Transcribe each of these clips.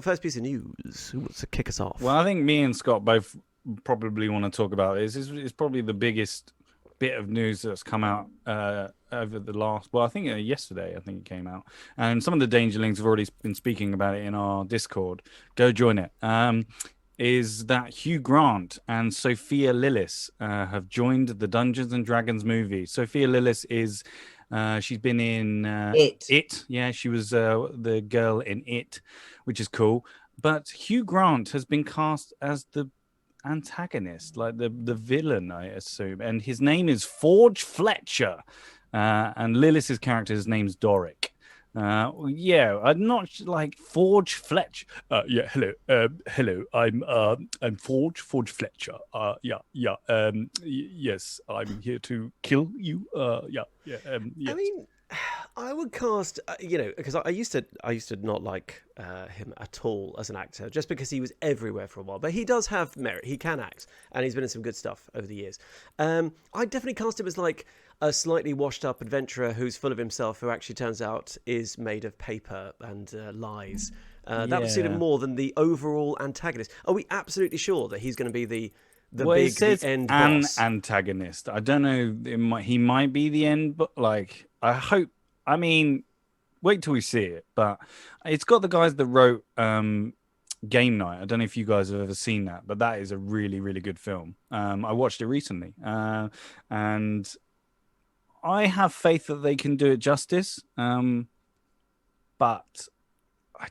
first piece of news? Who wants to kick us off? Well, I think me and Scott both probably want to talk about this. It's probably the biggest bit of news that's come out over the last. Well, I think yesterday. I think it came out, and some of the Dangerlings have already been speaking about it in our Discord. Go join it. Is that Hugh Grant and Sophia Lillis have joined the Dungeons and Dragons movie? Sophia Lillis is she's been in It. Yeah, she was the girl in It, which is cool. But Hugh Grant has been cast as the antagonist, like the villain, I assume, and his name is Forge Fletcher, and Lillis's character's name's Doric. Yeah, I'm not like Forge Fletcher. Yeah, hello. I'm Forge Fletcher. Yes, I'm here to kill you. Yes. I mean, I would cast, because I used to not like him at all as an actor, just because he was everywhere for a while. But he does have merit. He can act, and he's been in some good stuff over the years. I definitely cast him as like a slightly washed-up adventurer who's full of himself, who actually turns out is made of paper and lies. That would suit him more than the overall antagonist. Are we absolutely sure that he's going to be the big end boss? Antagonist. I don't know. He might be the end, but like I hope. I mean, wait till we see it. But it's got the guys that wrote Game Night. I don't know if you guys have ever seen that, but that is a really, really good film. I watched it recently, and I have faith that they can do it justice. But I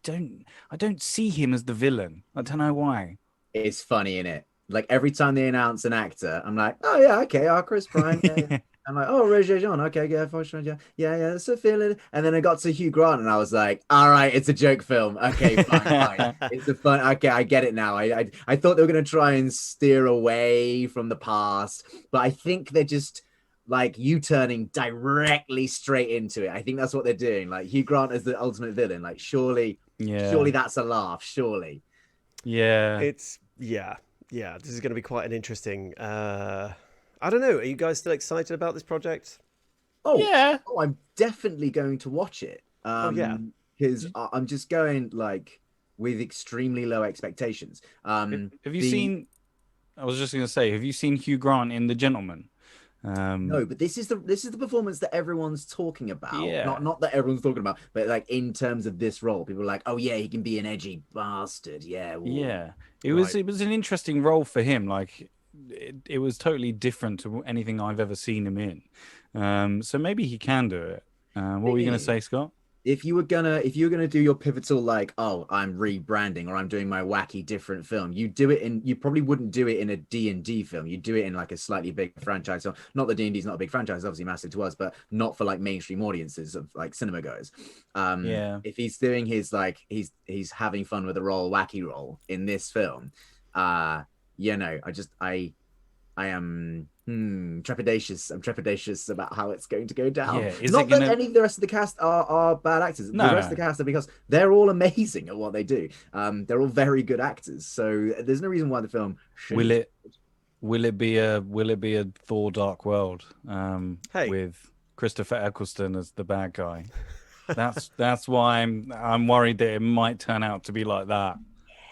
don't see him as the villain. I don't know why. It's funny, innit? Like every time they announce an actor, I'm like, oh yeah, okay, Chris Pine. Yeah. I'm like, oh, Roger Jean, okay, yeah, yeah, so feeling. And then I got to Hugh Grant, and I was like, all right, it's a joke film. Okay, fine. It's a fun. Okay, I get it now. I thought they were gonna try and steer away from the past, but I think they're just like U-turning directly straight into it. I think that's what they're doing. Like Hugh Grant as the ultimate villain. Like surely that's a laugh. Surely. Yeah. It's yeah. This is going to be quite an interesting. I don't know. Are you guys still excited about this project? Oh yeah. Oh, I'm definitely going to watch it. Because I'm just going like with extremely low expectations. Have you seen? I was just going to say, have you seen Hugh Grant in The Gentleman? No, but this is the performance that everyone's talking about. Yeah. Not that everyone's talking about, but like in terms of this role, people are like, oh yeah, he can be an edgy bastard. Yeah. Ooh. Yeah. It was an interesting role for him. Like it was totally different to anything I've ever seen him in. So maybe he can do it. What were you going to say, Scott? If you were gonna do your pivotal, like, oh, I'm rebranding or I'm doing my wacky different film, you probably wouldn't do it in a D&D film. You'd do it in like a slightly big franchise. So not that D&D is not a big franchise, obviously massive to us, but not for like mainstream audiences of like cinema goers. If he's doing his like he's having fun with a wacky role in this film, I am trepidatious. I'm trepidatious about how it's going to go down. Yeah, not that any of the rest of the cast are bad actors. The rest of the cast are, because they're all amazing at what they do. They're all very good actors. So there's no reason why the film shouldn't. Will it be a Thor Dark World with Christopher Eccleston as the bad guy? That's why I'm worried that it might turn out to be like that.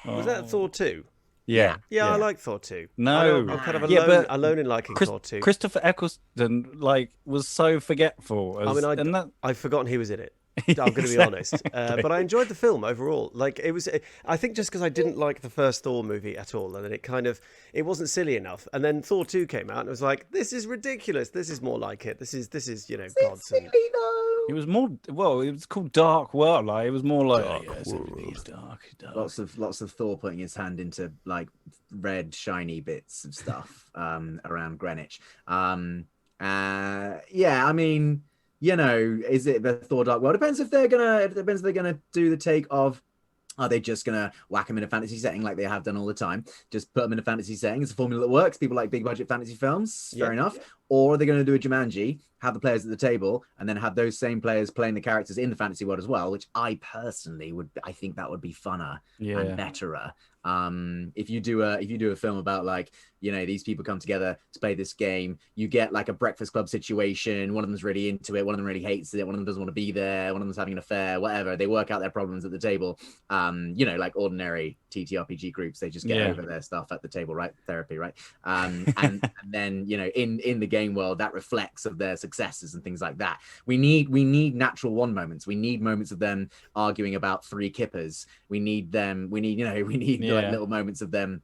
Was that Thor 2? Yeah, I like Thor 2. No, I'm kind of alone in liking Thor 2. Christopher Eccleston was so forgetful. I've forgotten he was in it. I'm going to be honest, but I enjoyed the film overall. Like it was, I think just because I didn't like the first Thor movie at all, and then it wasn't silly enough. And then Thor 2 came out, and it was like, this is ridiculous. This is more like it. This is gods. Silly though. It was more. Well, it was called Dark World. Like it was more like dark. Lots of Thor putting his hand into like red shiny bits of stuff around Greenwich. I mean, is it the Thor Dark World? Depends if they're gonna do the take of Are they just going to whack them in a fantasy setting like they have done all the time? Just put them in a fantasy setting. It's a formula that works. People like big budget fantasy films. Fair enough. Or are they going to do a Jumanji, have the players at the table, and then have those same players playing the characters in the fantasy world as well, which I personally I think that would be funner and betterer. If you do a film about like, these people come together to play this game, you get like a Breakfast Club situation. One of them's really into it, one of them really hates it, one of them doesn't want to be there, one of them's having an affair, whatever. They work out their problems at the table. Like ordinary TTRPG groups, they just get over their stuff at the table, right? Therapy, right? And then in the game world, that reflects of their successes and things like that. We need natural one moments. We need moments of them arguing about three kippers. We need like little moments of them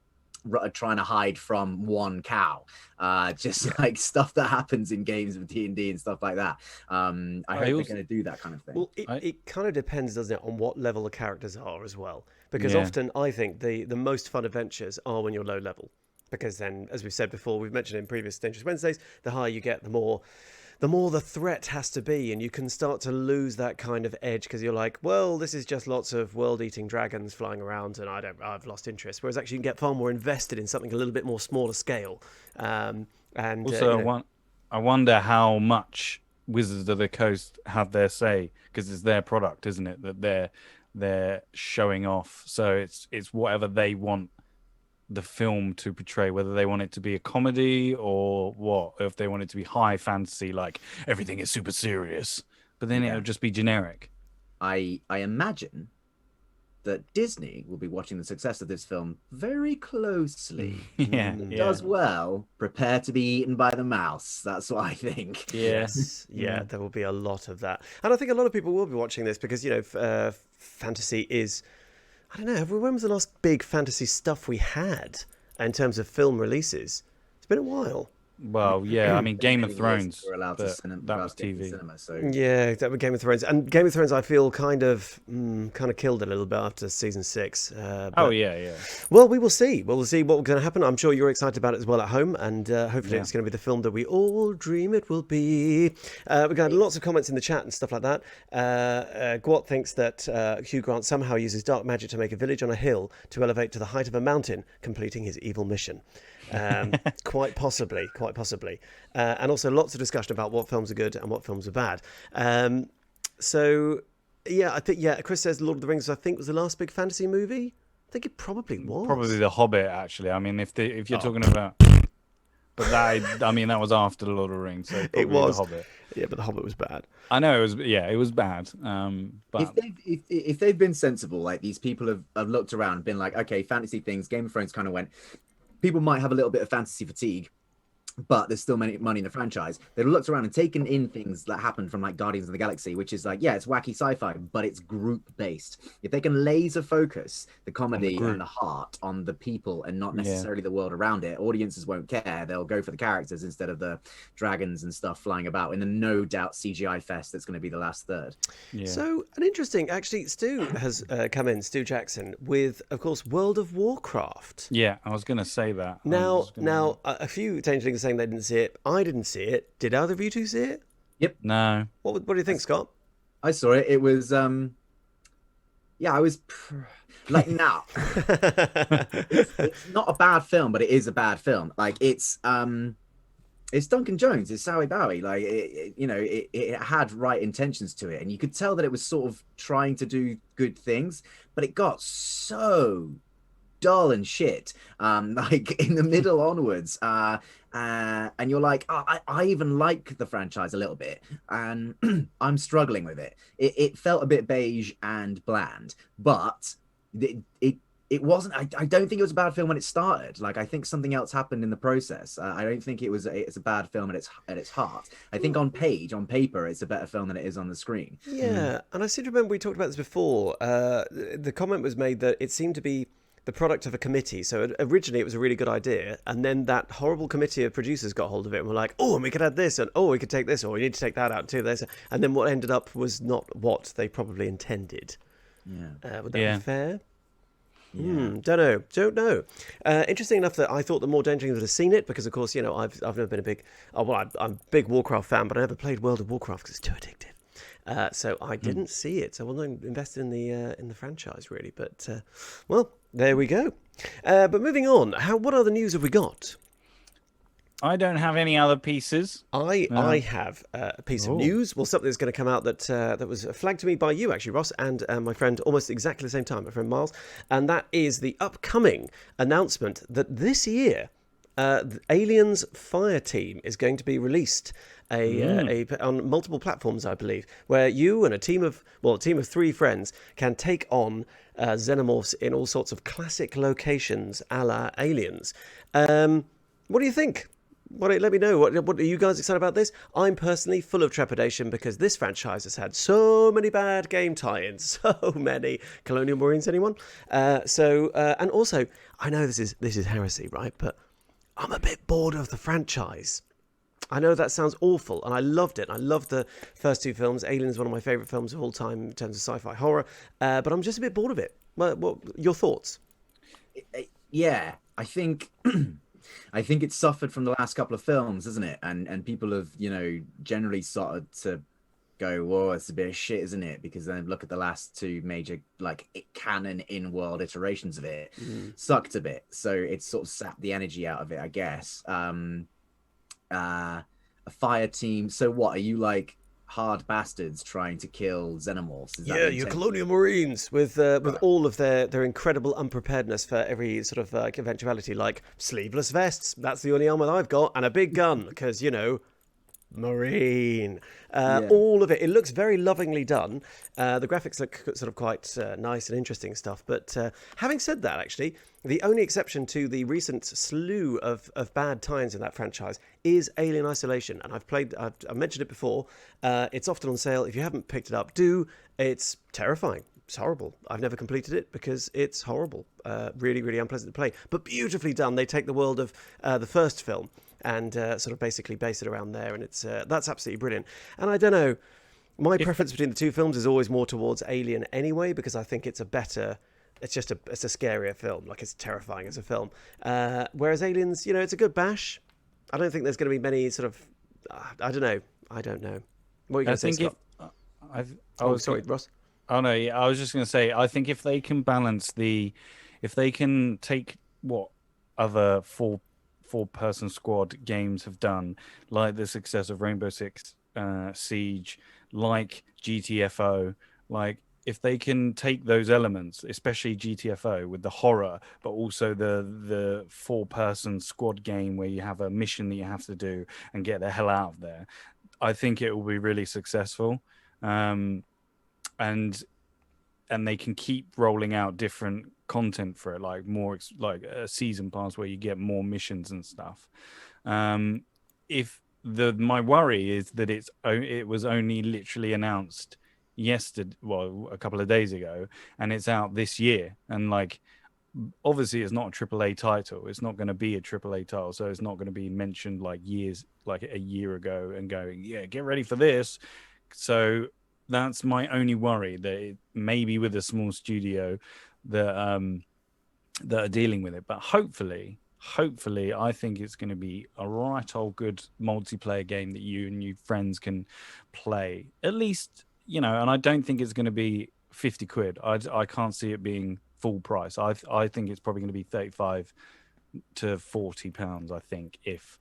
trying to hide from one cow, like stuff that happens in games of D&D and stuff like that. I hope they're going to do that kind of thing. Well, it kind of depends, doesn't it, on what level the characters are as well, because often I think the most fun adventures are when you're low level, because then, as we've said before, we've mentioned in previous Dangerous Wednesdays, the higher you get, the more the threat has to be, and you can start to lose that kind of edge because you're like, well, this is just lots of world-eating dragons flying around, and I've lost interest. Whereas actually, you can get far more invested in something a little bit more smaller scale. And also, I wonder how much Wizards of the Coast have their say, because it's their product, isn't it? That they're showing off. So it's whatever they want the film to portray, whether they want it to be a comedy or what, if they want it to be high fantasy, like everything is super serious, but then it'll just be generic. I imagine that Disney will be watching the success of this film very closely. Does well, prepare to be eaten by the mouse. That's what I think. Yes. There will be a lot of that, and I think a lot of people will be watching this because fantasy is, I don't know, when was the last big fantasy stuff we had in terms of film releases? It's been a while. Well, I mean, Game of Thrones, we're allowed to that was TV. Cinema, so. Yeah, that was Game of Thrones. And Game of Thrones, I feel, kind of killed a little bit after season 6. Well, we will see. We'll see what's going to happen. I'm sure you're excited about it as well at home, and hopefully it's going to be the film that we all dream it will be. We've got lots of comments in the chat and stuff like that. Gwot thinks that Hugh Grant somehow uses dark magic to make a village on a hill to elevate to the height of a mountain, completing his evil mission. Quite possibly. And also lots of discussion about what films are good and what films are bad. I think, Chris says Lord of the Rings, I think, was the last big fantasy movie. I think it probably was. Probably The Hobbit, actually. I mean, if you're talking about... But that was after The Lord of the Rings, so it was The Hobbit. Yeah, but The Hobbit was bad. I know, it was bad. But if they've been sensible, like these people have looked around, been like, okay, fantasy things, Game of Thrones kind of went... People might have a little bit of fantasy fatigue, but there's still money in the franchise. They've looked around and taken in things that happened from like Guardians of the Galaxy, which is like, it's wacky sci-fi, but it's group based. If they can laser focus the comedy and the heart on the people and not necessarily the world around it, audiences won't care. They'll go for the characters instead of the dragons and stuff flying about in the no doubt CGI fest that's going to be the last third. So an interesting, actually, Stu has come in, Stu Jackson, with, of course, World of Warcraft. Yeah, I was going to say that. Now, a few changelings saying they didn't see it. I didn't see it. Did either of you two see it? Yep. No. What do you think, Scott? I saw it. It was I was like, now it's not a bad film, but it is a bad film. Like it's Duncan Jones, it's Sally Bowie. Like it had right intentions to it, and you could tell that it was sort of trying to do good things, but it got so dull and shit like in the middle onwards, and you're like, I even like the franchise a little bit, and I'm struggling with it. It felt a bit beige and bland, but it wasn't. I don't think it was a bad film when it started. Like, I think something else happened in the process. I don't think it's a bad film at its heart. I think on paper, it's a better film than it is on the screen. Yeah, and I seem to remember we talked about this before. The comment was made that it seemed to be the product of a committee. So originally it was a really good idea, and then that horrible committee of producers got hold of it and were like, oh, and we could add this, and oh, we could take this, or we need to take that out too. And then what ended up was not what they probably intended. Yeah. Would that be fair? Don't know. Interesting enough that I thought that more Dangerings would have seen it, because of course, I've never been a big, I'm a big Warcraft fan, but I never played World of Warcraft because it's too addictive. So I didn't see it. So I wasn't invested in the franchise really. But well, there we go. But moving on, what other news have we got? I don't have any other pieces. I have a piece of Oh. news. Well, something that's going to come out that was flagged to me by you, actually, Ross, and my friend, almost exactly the same time, my friend Miles. And that is the upcoming announcement that this year, the Aliens Fire Team is going to be released on multiple platforms, I believe, where you and a team of 3 friends can take on xenomorphs in all sorts of classic locations, a la Aliens. What do you think? Let me know. What are you guys excited about this? I'm personally full of trepidation because this franchise has had so many bad game tie-ins, so many. Colonial Marines, anyone? And also, I know this is heresy, right? But I'm a bit bored of the franchise. I know that sounds awful, and I loved it. I loved the first 2 films. Alien is one of my favourite films of all time in terms of sci-fi horror, but I'm just a bit bored of it. What your thoughts? Yeah, I think it's suffered from the last couple of films, isn't it? And people have, generally started to go, whoa, it's a bit of shit, isn't it? Because then look at the last 2 major canon in-world iterations of it, sucked a bit. So it's sort of sapped the energy out of it, I guess. A fire team. So what are you, like hard bastards trying to kill xenomorphs? Is that the your intent? Colonial Marines with all of their incredible unpreparedness for every sort of eventuality, like sleeveless vests. That's the only armor I've got, and a big gun because Marine. All of it. It looks very lovingly done. The graphics look sort of quite nice and interesting stuff. But having said that, actually, the only exception to the recent slew of bad tie-ins in that franchise is Alien Isolation. And I've mentioned it before. It's often on sale. If you haven't picked it up, do. It's terrifying. It's horrible. I've never completed it because it's horrible. Really, really unpleasant to play. But beautifully done. They take the world of the first film and sort of basically base it around there, and that's absolutely brilliant. And I don't know, my preference between the 2 films is always more towards Alien anyway, because I think it's a scarier film, like it's terrifying as a film. Whereas Aliens, it's a good bash. I don't think there's going to be many sort of, I don't know. What are you going to say, Scott? Sorry, Ross. Oh no, yeah, I was just going to say, I think if they can if they can take what other four-person squad games have done, like the success of Rainbow Six Siege, like GTFO, like if they can take those elements, especially GTFO with the horror, but also the 4-person squad game where you have a mission that you have to do and get the hell out of there, I think it will be really successful. And they can keep rolling out different content for it, like more like a season pass where you get more missions and stuff. My worry is that it was only literally announced a couple of days ago, and it's out this year, and like obviously it's not a AAA title. It's not going to be a AAA title, so it's not going to be mentioned like a year ago and going, yeah, get ready for this. So that's my only worry, that it maybe with a small studio that are dealing with it. But hopefully, I think it's going to be a right old good multiplayer game that you and your friends can play. At least, and I don't think it's going to be 50 quid. I can't see it being full price. I think it's probably going to be 35 to 40 pounds, I think, if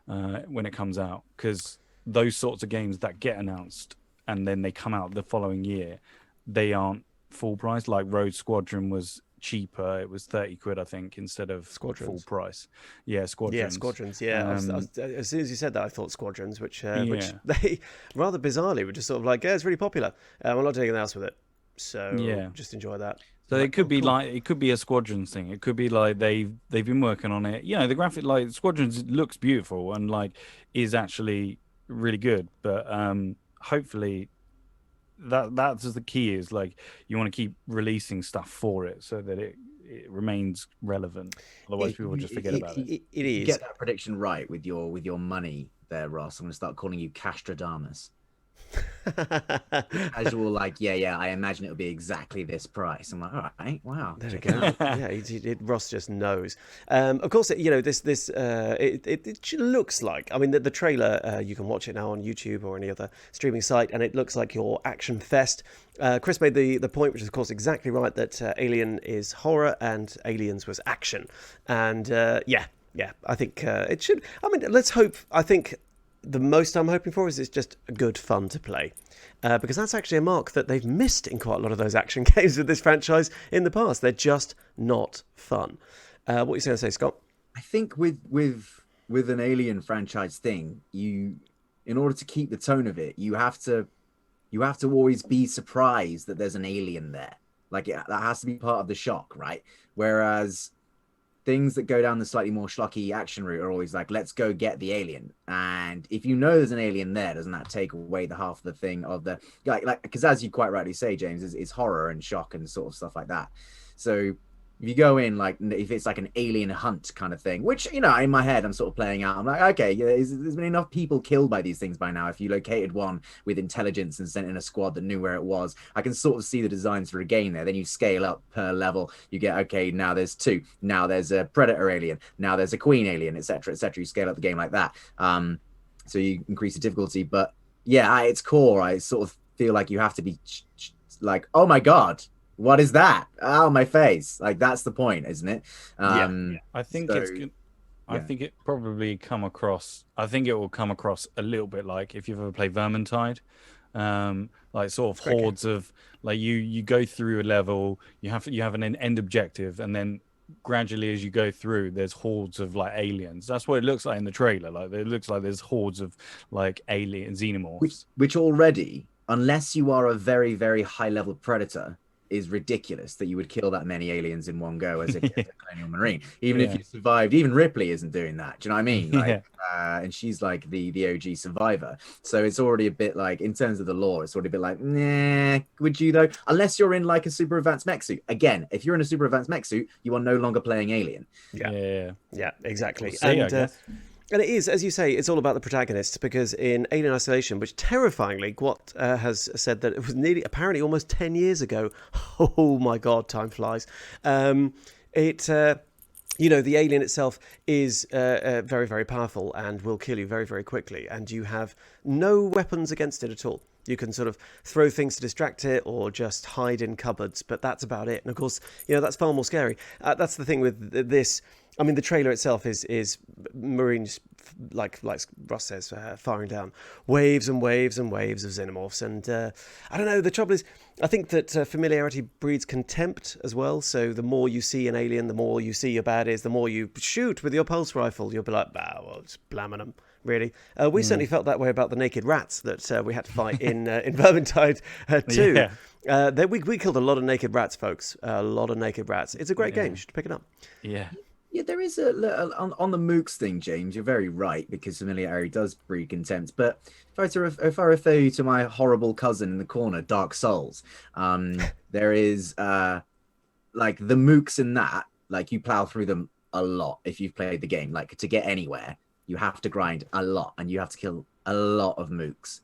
when it comes out, because those sorts of games that get announced and then they come out the following year, they aren't full price. Like Rogue Squadron was cheaper. It was 30 quid, I think, instead of full price. Yeah, Squadrons. Yeah, Squadrons. Yeah, as soon as you said that, I thought Squadrons, which they rather bizarrely were just sort of like, yeah, it's really popular. I'm not doing anything else with it, so just enjoy that. So it could be like, it could be a Squadrons thing. It could be like they've been working on it. The graphic, like Squadrons, looks beautiful and like is actually really good. But hopefully that's the key, is like you want to keep releasing stuff for it so that it remains relevant. Otherwise, people will just forget about it. It is. Get that prediction right with your money there, Ross. I'm going to start calling you Castradamus. Casual, like, yeah, I imagine it'll be exactly this price. I'm like, all right, wow, There we check it go. out. Yeah, Ross just knows. Of course, it looks like. I mean, the trailer you can watch it now on YouTube or any other streaming site, and it looks like your action fest. Chris made the point, which is of course exactly right, that Alien is horror and Aliens was action, and yeah, I think it should. I mean, let's hope. I think the most I'm hoping for is it's just good fun to play. Because that's actually a mark that they've missed in quite a lot of those action games with this franchise in the past. They're just not fun. What are you going to say, Scott? I think with an Alien franchise thing, in order to keep the tone of it, you have to always be surprised that there's an alien there. Like that has to be part of the shock, right? Whereas things that go down the slightly more schlocky action route are always like, let's go get the alien. And if you know there's an alien there, doesn't that take away the half of the thing of the like because as you quite rightly say, James, is horror and shock and sort of stuff like that. So if you go in like if it's like an alien hunt kind of thing, which in my head I'm sort of playing out. I'm like, okay, there's been enough people killed by these things by now. If you located one with intelligence and sent in a squad that knew where it was, I can sort of see the designs for a game there. Then you scale up per level. You get okay, now there's two, now there's a predator alien, now there's a queen alien, etc., etc. You scale up the game like that. So you increase the difficulty, but yeah, at its core, I sort of feel like you have to be like, oh my god, what is that? Oh, my face. Like that's the point, isn't it? Yeah. I think it's good. I think it probably come across. I think it will come across a little bit like if you've ever played Vermintide, like sort of hordes of like you go through a level, you have an end objective, and then gradually as you go through, there's hordes of like aliens. That's what it looks like in the trailer. Like it looks like there's hordes of like alien xenomorphs, which already, unless you are a very very high level predator, is ridiculous that you would kill that many aliens in one go as a colonial marine. Even if you survived, even Ripley isn't doing that. Do you know what I mean? Like, and she's like the OG survivor. So it's already a bit like, in terms of the lore, it's already a bit like, nah, would you though? Unless you're in like a super advanced mech suit. Again, if you're in a super advanced mech suit, you are no longer playing Alien. Yeah, exactly. We'll see, and it is, as you say, it's all about the protagonist, because in Alien Isolation, which terrifyingly, Gwot has said that it was apparently almost 10 years ago. Oh my God, time flies. The alien itself is very, very powerful and will kill you very, very quickly. And you have no weapons against it at all. You can sort of throw things to distract it or just hide in cupboards, but that's about it. And of course, that's far more scary. That's the thing with this. I mean, the trailer itself is Marines, like Ross says, firing down waves and waves and waves of xenomorphs. And I don't know, the trouble is, I think that familiarity breeds contempt as well. So the more you see an alien, the more you see your baddies, the more you shoot with your pulse rifle, you'll be like, well, it's blamming them. Really, we certainly felt that way about the naked rats that we had to fight in Vermintide 2. Yeah. We killed a lot of naked rats, folks. A lot of naked rats. It's a great game. You should pick it up. Yeah, there is on the mooks thing, James. You're very right, because familiarity does breed contempt. But if I refer you to my horrible cousin in the corner, Dark Souls, there is like the mooks in that. Like you plow through them a lot if you've played the game. Like to get anywhere, you have to grind a lot, and you have to kill a lot of mooks.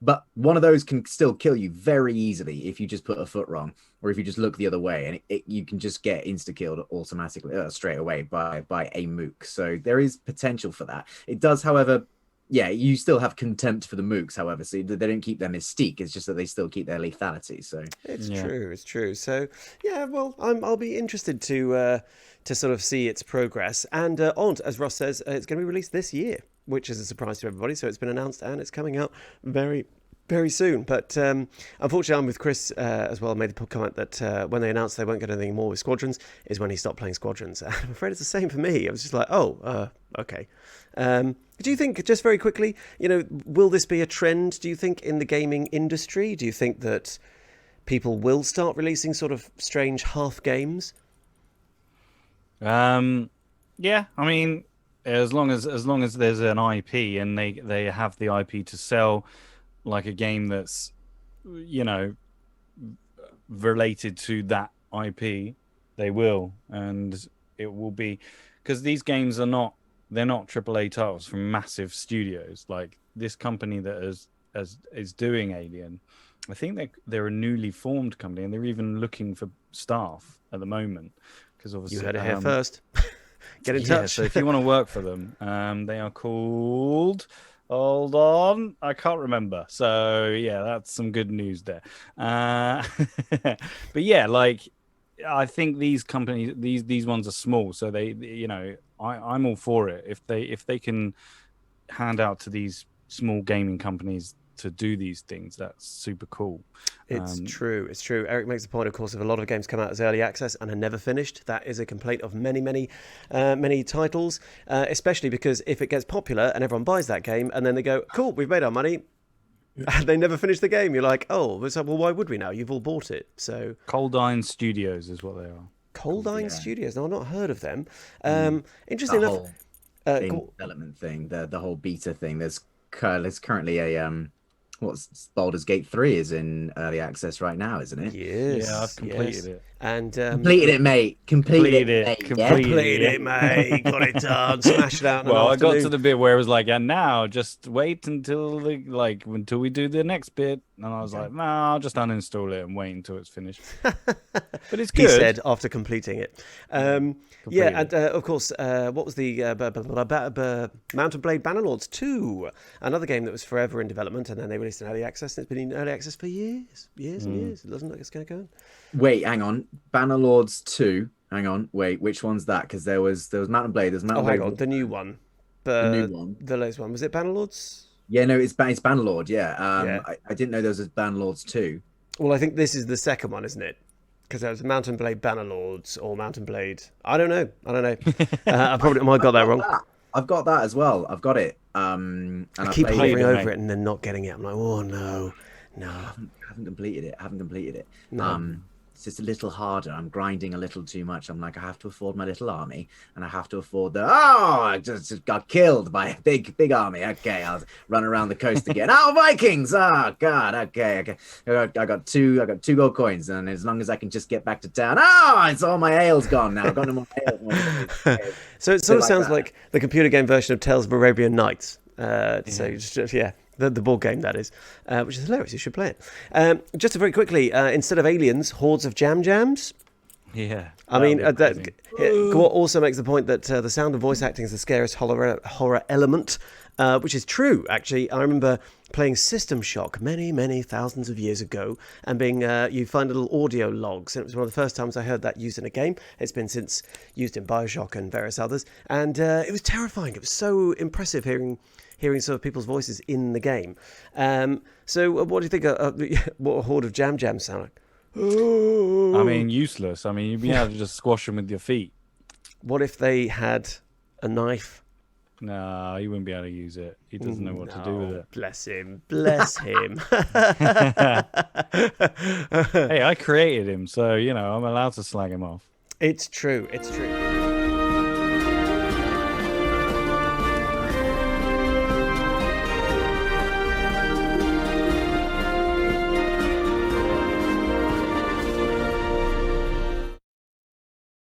But one of those can still kill you very easily if you just put a foot wrong, or if you just look the other way, and you can just get insta-killed automatically straight away by a mook. So there is potential for that. It does, however, you still have contempt for the mooks, however, so they don't keep their mystique. It's just that they still keep their lethality. So it's true. So well, I'll be interested to sort of see its progress. And as Ross says, it's going to be released this year, which is a surprise to everybody. So it's been announced and it's coming out very, very soon. But unfortunately, I'm with Chris as well. I made the comment that when they announced they weren't going to do anything more with Squadrons is when he stopped playing Squadrons. And I'm afraid it's the same for me. I was just like, okay. Do you think, just very quickly, will this be a trend, do you think, in the gaming industry? Do you think that people will start releasing sort of strange half games? Yeah, I mean, as long as there's an IP and they have the IP to sell, like a game that's related to that IP, they will, and it will be, because these games they're not AAA titles from massive studios. Like this company that is doing Alien, I think they're a newly formed company, and they're even looking for staff at the moment. Because obviously, You heard it here first. Get in touch. So if you want to work for them, they are called. Hold on, I can't remember. So yeah, that's some good news there. But yeah, like I think these companies, these ones are small, so they, I'm all for it if they can hand out to these small gaming companies to do these things. That's super cool. It's true. Eric makes the point, of course, if a lot of games come out as early access and are never finished, that is a complaint of many titles, especially because if it gets popular and everyone buys that game and then they go, cool, we've made our money, and they never finish the game, you're like, oh, so, well, why would we now? You've all bought it. So Cold Iron Studios is what they are. Cold Iron Studios. No, I've not heard of them. Interesting That enough. whole development thing, the whole beta thing. There's currently a what's Baldur's Gate 3 is in early access right now, isn't it? Yes. Yeah, I've completed it. And Completed it, mate. Completed it, mate. Completed it, mate. Got it done. Smashed it out. Well, I got to the bit where it was like, and now just wait until we do the next bit. And I was like, nah, I'll just uninstall it and wait until it's finished. But it's good. He said after completing it. Yeah, and of course, what was the Mountain Blade Bannerlords 2? Another game that was forever in development, and then they released an early access, and it's been in early access for years and years. It doesn't look like it's going to go on. Wait, hang on. Bannerlords 2. Hang on. Wait, which one's that? Because there was Mountain Blade. There's Mountain Blade. Hang on. The new one. The new one. The latest one. Was it Bannerlords? Yeah, no, it's Bannerlord. Yeah. I didn't know there was a Bannerlords 2. Well, I think this is the second one, isn't it? Because there was Mountain Blade Bannerlords or Mountain Blade. I don't know. I probably might have got that wrong. I've got that as well. I've got it. And I keep hovering over it and then not getting it. I'm like, oh no. I haven't completed it. No. It's just a little harder. I'm grinding a little too much. I'm like, I have to afford my little army, and I have to afford I just got killed by a big army. Okay, I'll run around the coast again. Oh, Vikings! Oh God. Okay. I got two gold coins, and as long as I can just get back to town, it's all my ale's gone now. I've got no more ale. So it sort of sounds like the computer game version of Tales of Arabian Nights. So just, yeah. The board game, that is, which is hilarious. You should play it. Just very quickly, instead of aliens, hordes of jams. Yeah. I mean, what also makes the point that the sound of voice acting is the scariest horror element, which is true, actually. I remember playing System Shock many thousands of years ago, and being you find little audio logs, and it was one of the first times I heard that used in a game. It's been since used in BioShock and various others, and it was terrifying. It was so impressive hearing sort of people's voices in the game. So what do you think what a horde of jams sound like? I mean, useless. I mean, you'd be able to just squash them with your feet. What if they had a knife? No, he wouldn't be able to use it. He doesn't know what to do with it. Bless him. Hey, I created him, so, I'm allowed to slag him off. It's true.